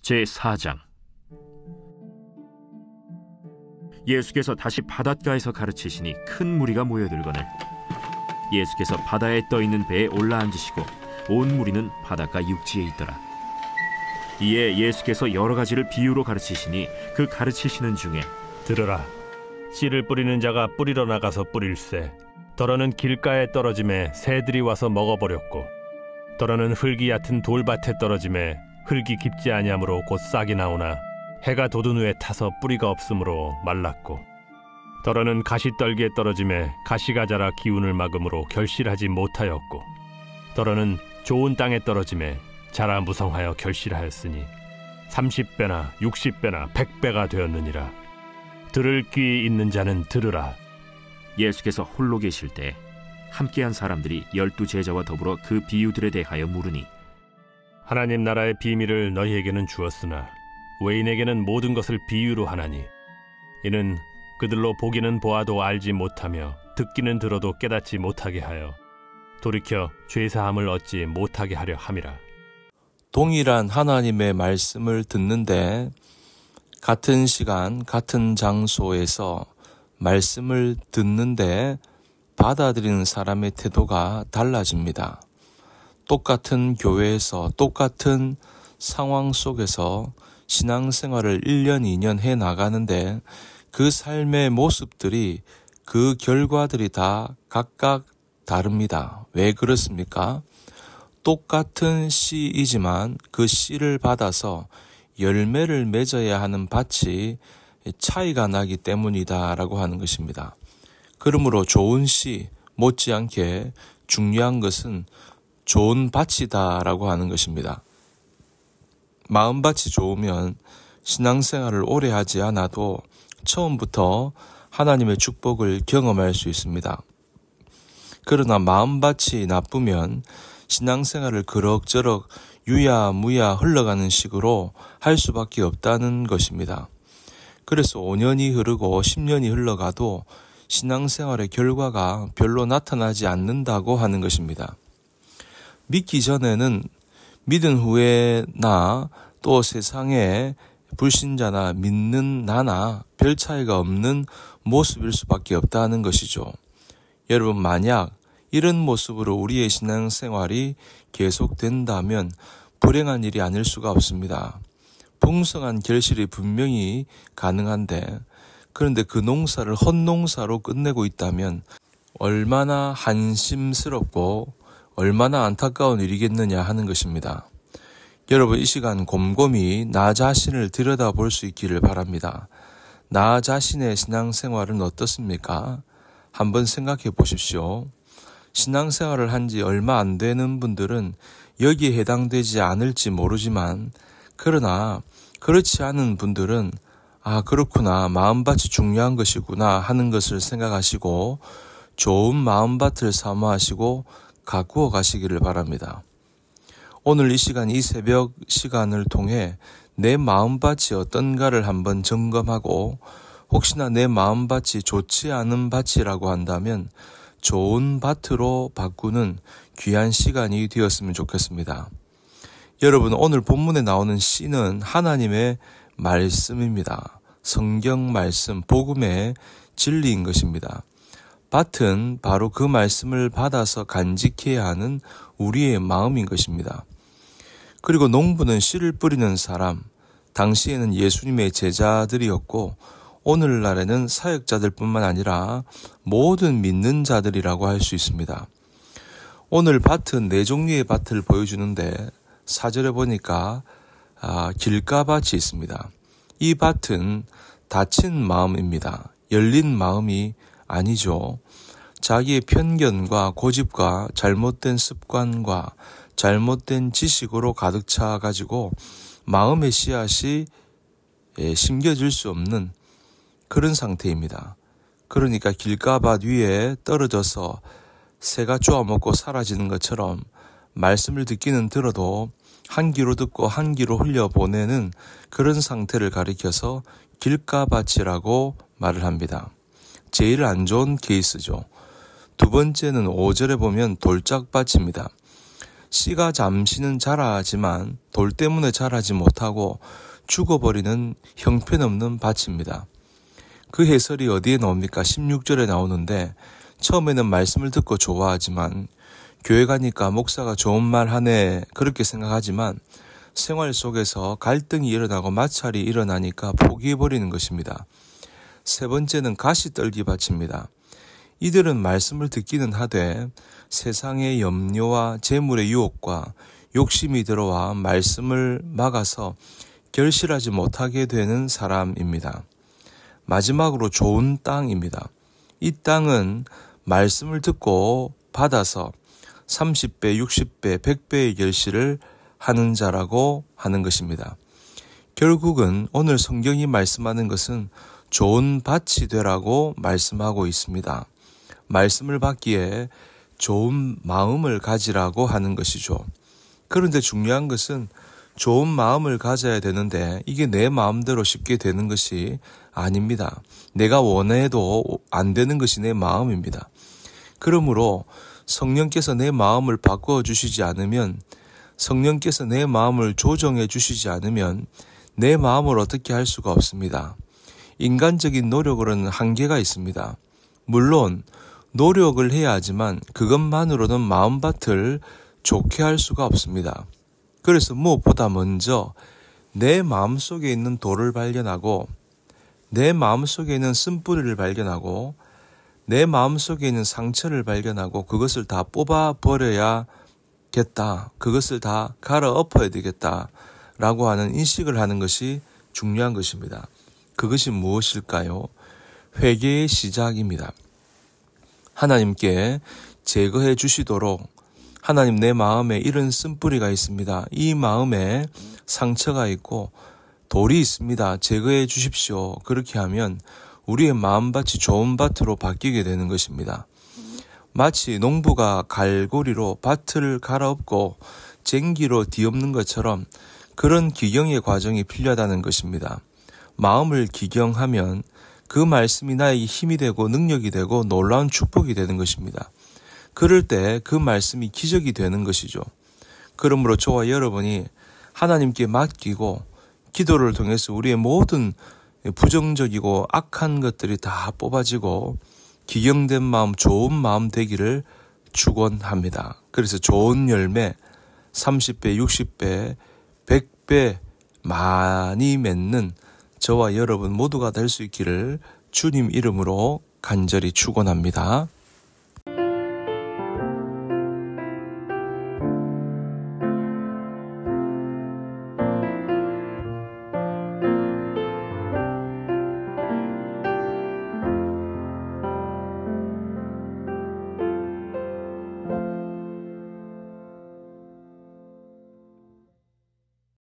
제4장. 예수께서 다시 바닷가에서 가르치시니 큰 무리가 모여들거늘 예수께서 바다에 떠있는 배에 올라앉으시고 온 무리는 바닷가 육지에 있더라. 이에 예수께서 여러 가지를 비유로 가르치시니 그 가르치시는 중에 들으라. 씨를 뿌리는 자가 뿌리러 나가서 뿌릴새 더러는 길가에 떨어짐에 새들이 와서 먹어버렸고 더러는 흙이 얕은 돌밭에 떨어짐에 흙이 깊지 아니하므로 곧 싹이 나오나 해가 돋은 후에 타서 뿌리가 없으므로 말랐고 더러는 가시떨기에 떨어짐에 가시가 자라 기운을 막음으로 결실하지 못하였고 더러는 좋은 땅에 떨어짐에 자라 무성하여 결실하였으니 30배나 60배나 100배가 되었느니라. 들을 귀 있는 자는 들으라. 예수께서 홀로 계실 때 함께한 사람들이 12 제자와 더불어 그 비유들에 대하여 물으니 하나님 나라의 비밀을 너희에게는 주었으나 외인에게는 모든 것을 비유로 하나니 이는 그들로 보기는 보아도 알지 못하며 듣기는 들어도 깨닫지 못하게 하여 돌이켜 죄사함을 얻지 못하게 하려 함이라. 동일한 하나님의 말씀을 듣는데 같은 시간 같은 장소에서 말씀을 듣는데 받아들이는 사람의 태도가 달라집니다. 똑같은 교회에서 똑같은 상황 속에서 신앙생활을 1년, 2년 해 나가는데 그 삶의 모습들이 그 결과들이 다 각각 다릅니다. 왜 그렇습니까? 똑같은 씨이지만 그 씨를 받아서 열매를 맺어야 하는 밭이 차이가 나기 때문이다라고 하는 것입니다. 그러므로 좋은 씨 못지않게 중요한 것은 좋은 밭이다라고 하는 것입니다. 마음밭이 좋으면 신앙생활을 오래 하지 않아도 처음부터 하나님의 축복을 경험할 수 있습니다. 그러나 마음밭이 나쁘면 신앙생활을 그럭저럭 유야무야 흘러가는 식으로 할 수밖에 없다는 것입니다. 그래서 5년이 흐르고 10년이 흘러가도 신앙생활의 결과가 별로 나타나지 않는다고 하는 것입니다. 믿기 전에는 믿은 후에나 또 세상에 불신자나 믿는 나나 별 차이가 없는 모습일 수밖에 없다는 것이죠. 여러분, 만약 이런 모습으로 우리의 신앙생활이 계속된다면 불행한 일이 아닐 수가 없습니다. 풍성한 결실이 분명히 가능한데 그런데 그 농사를 헛농사로 끝내고 있다면 얼마나 한심스럽고 얼마나 안타까운 일이겠느냐 하는 것입니다. 여러분, 이 시간 곰곰이 나 자신을 들여다볼 수 있기를 바랍니다. 나 자신의 신앙생활은 어떻습니까? 한번 생각해 보십시오. 신앙생활을 한 지 얼마 안 되는 분들은 여기에 해당되지 않을지 모르지만 그러나 그렇지 않은 분들은 그렇구나, 마음밭이 중요한 것이구나 하는 것을 생각하시고 좋은 마음밭을 사모하시고 가꾸어 가시기를 바랍니다. 오늘 이 시간, 이 새벽 시간을 통해 내 마음밭이 어떤가를 한번 점검하고 혹시나 내 마음밭이 좋지 않은 밭이라고 한다면 좋은 밭으로 바꾸는 귀한 시간이 되었으면 좋겠습니다. 여러분, 오늘 본문에 나오는 씨는 하나님의 말씀입니다. 성경 말씀, 복음의 진리인 것입니다. 밭은 바로 그 말씀을 받아서 간직해야 하는 우리의 마음인 것입니다. 그리고 농부는 씨를 뿌리는 사람, 당시에는 예수님의 제자들이었고 오늘날에는 사역자들 뿐만 아니라 모든 믿는 자들이라고 할 수 있습니다. 오늘 밭은 네 종류의 밭을 보여주는데 4절에 보니까 길가밭이 있습니다. 이 밭은 닫힌 마음입니다. 열린 마음이 아니죠. 자기의 편견과 고집과 잘못된 습관과 잘못된 지식으로 가득 차가지고 마음의 씨앗이 심겨질 수 없는 그런 상태입니다. 그러니까 길가밭 위에 떨어져서 새가 쪼아먹고 사라지는 것처럼 말씀을 듣기는 들어도 한 귀로 듣고 한 귀로 흘려보내는 그런 상태를 가리켜서 길가밭이라고 말을 합니다. 제일 안 좋은 케이스죠. 두 번째는 5절에 보면 돌짝밭입니다. 씨가 잠시는 자라지만 돌 때문에 자라지 못하고 죽어버리는 형편없는 밭입니다. 그 해설이 어디에 나옵니까? 16절에 나오는데 처음에는 말씀을 듣고 좋아하지만 교회 가니까 목사가 좋은 말 하네 그렇게 생각하지만 생활 속에서 갈등이 일어나고 마찰이 일어나니까 포기해버리는 것입니다. 세 번째는 가시떨기 밭입니다. 이들은 말씀을 듣기는 하되 세상의 염려와 재물의 유혹과 욕심이 들어와 말씀을 막아서 결실하지 못하게 되는 사람입니다. 마지막으로 좋은 땅입니다. 이 땅은 말씀을 듣고 받아서 30배, 60배, 100배의 결실을 하는 자라고 하는 것입니다. 결국은 오늘 성경이 말씀하는 것은 좋은 밭이 되라고 말씀하고 있습니다. 말씀을 받기에 좋은 마음을 가지라고 하는 것이죠. 그런데 중요한 것은 좋은 마음을 가져야 되는데 이게 내 마음대로 쉽게 되는 것이 아닙니다. 내가 원해도 안 되는 것이 내 마음입니다. 그러므로 성령께서 내 마음을 바꾸어 주시지 않으면, 성령께서 내 마음을 조정해 주시지 않으면 내 마음을 어떻게 할 수가 없습니다. 인간적인 노력으로는 한계가 있습니다. 물론 노력을 해야 하지만 그것만으로는 마음밭을 좋게 할 수가 없습니다. 그래서 무엇보다 먼저 내 마음속에 있는 돌을 발견하고 내 마음속에 있는 쓴뿌리를 발견하고 내 마음속에 있는 상처를 발견하고 그것을 다 뽑아버려야겠다. 그것을 다 갈아엎어야 되겠다라고 하는 인식을 하는 것이 중요한 것입니다. 그것이 무엇일까요? 회개의 시작입니다. 하나님께 제거해 주시도록 하나님 내 마음에 이런 쓴뿌리가 있습니다. 이 마음에 상처가 있고 돌이 있습니다. 제거해 주십시오. 그렇게 하면 우리의 마음밭이 좋은 밭으로 바뀌게 되는 것입니다. 마치 농부가 갈고리로 밭을 갈아엎고 쟁기로 뒤엎는 것처럼 그런 기경의 과정이 필요하다는 것입니다. 마음을 기경하면 그 말씀이 나에게 힘이 되고 능력이 되고 놀라운 축복이 되는 것입니다. 그럴 때 그 말씀이 기적이 되는 것이죠. 그러므로 저와 여러분이 하나님께 맡기고 기도를 통해서 우리의 모든 부정적이고 악한 것들이 다 뽑아지고 기경된 마음, 좋은 마음 되기를 축원합니다. 그래서 좋은 열매 30배, 60배, 100배 많이 맺는 저와 여러분 모두가 될 수 있기를 주님 이름으로 간절히 축원합니다.